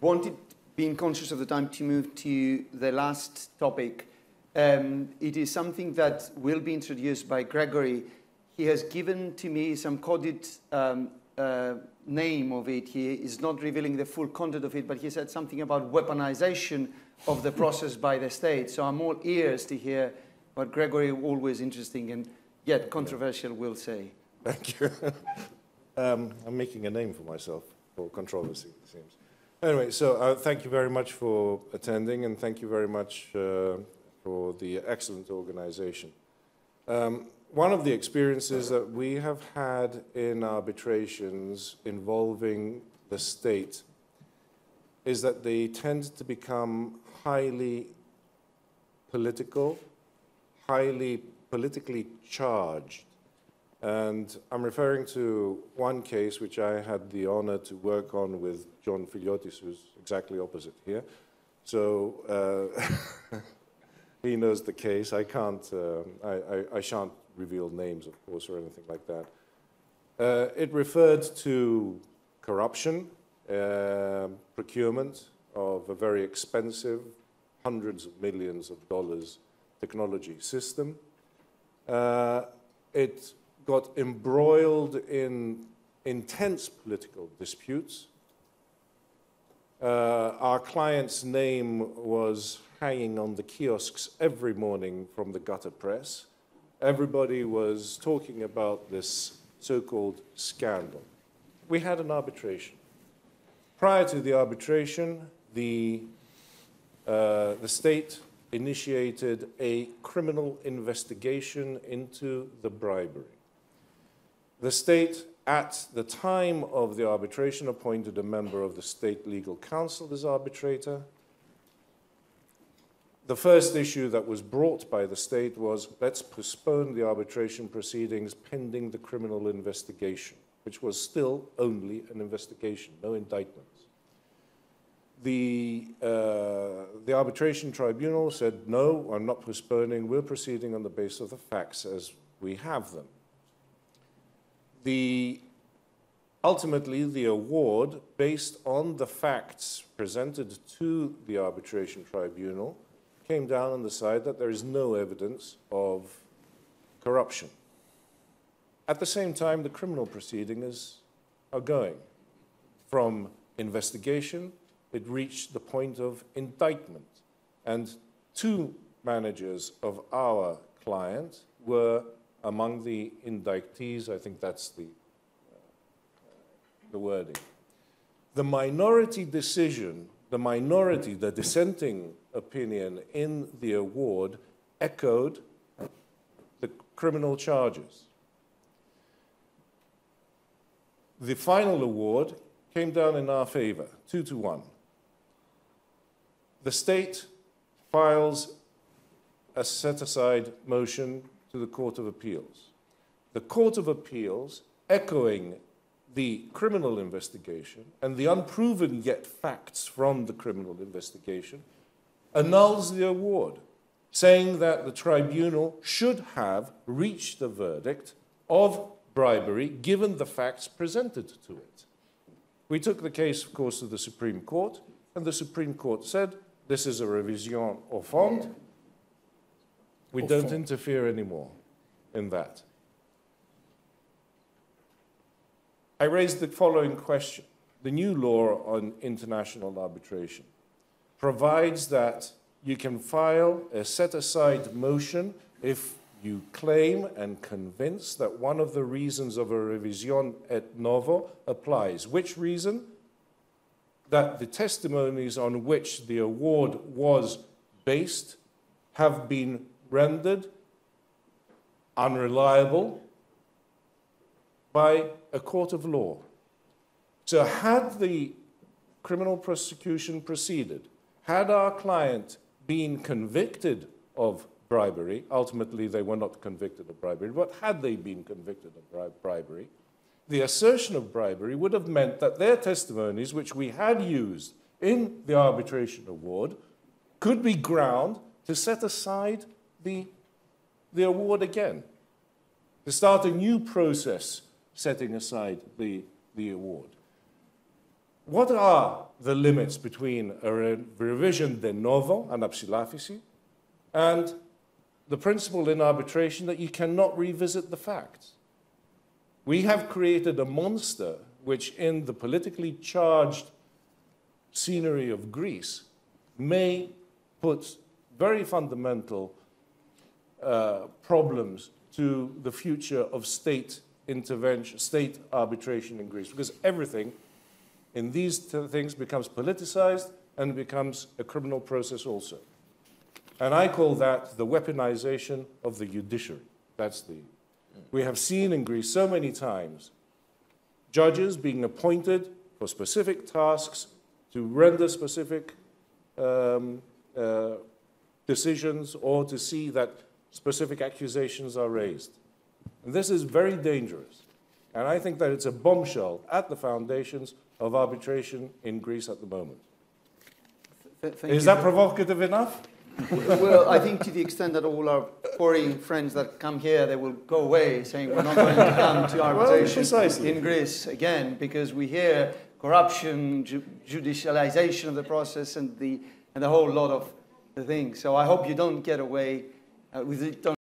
Wanted, being conscious of the time, to move to the last topic. It is something that will be introduced by Gregory. He has given to me some coded name of it. He is not revealing the full content of it, but he said something about weaponization of the process by the state. So I'm all ears to hear what Gregory, always interesting and yet controversial, will say. Thank you. I'm making a name for myself for controversy, it seems. Anyway, so thank you very much for attending, and thank you very much for the excellent organization. One of the experiences that we have had in arbitrations involving the state is that they tend to become highly political, highly politically charged. And I'm referring to one case which I had the honor to work on with John Filiotis, who's exactly opposite here. So he knows the case. I shan't reveal names, of course, or anything like that. It referred to corruption, procurement of a very expensive, hundreds of millions of dollars technology system. It got embroiled in intense political disputes. Our client's name was hanging on the kiosks every morning from the gutter press. Everybody was talking about this so-called scandal. We had an arbitration. Prior to the arbitration, the state initiated a criminal investigation into the bribery. The state, at the time of the arbitration, appointed a member of the state legal council as arbitrator. The first issue that was brought by the state was, let's postpone the arbitration proceedings pending the criminal investigation, which was still only an investigation, no indictments. The arbitration tribunal said, no, I'm not postponing, we're proceeding on the basis of the facts as we have them. Ultimately, the award, based on the facts presented to the arbitration tribunal, came down on the side that there is no evidence of corruption. At the same time, the criminal proceedings are going. From investigation, it reached the point of indictment. And 2 managers of our client were among the indictees. I think that's the wording. The minority decision, the dissenting opinion in the award echoed the criminal charges. The final award came down in our favor, 2-1. The state files a set-aside motion to the Court of Appeals. The Court of Appeals, echoing the criminal investigation and the unproven yet facts from the criminal investigation, annuls the award, saying that the tribunal should have reached a verdict of bribery given the facts presented to it. We took the case, of course, to the Supreme Court, and the Supreme Court said, this is a revision au fond. We don't interfere anymore in that. I raised the following question. The new law on international arbitration provides that you can file a set-aside motion if you claim and convince that one of the reasons of a revision et novo applies. Which reason? That the testimonies on which the award was based have been rendered unreliable by a court of law. So had the criminal prosecution proceeded, had our client been convicted of bribery, ultimately they were not convicted of bribery, but had they been convicted of bribery, the assertion of bribery would have meant that their testimonies, which we had used in the arbitration award, could be ground to set aside the award again, to start a new process setting aside the award. what are the limits between a revision de novo, anapsilafisi, and the principle in arbitration that you cannot revisit the facts? We have created a monster which, in the politically charged scenery of Greece, may put very fundamental problems to the future of state intervention, state arbitration in Greece, because everything in these things becomes politicized and becomes a criminal process also. And I call that the weaponization of the judiciary. We have seen in Greece so many times judges being appointed for specific tasks to render specific decisions or to see that specific accusations are raised. And this is very dangerous. And I think that it's a bombshell at the foundations of arbitration in Greece at the moment. Is that provocative enough? Well, I think to the extent that all our foreign friends that come here, they will go away saying we're not going to come to arbitration in Greece again, because we hear corruption, judicialization of the process, and the whole lot of the things. So I hope you don't get away with it.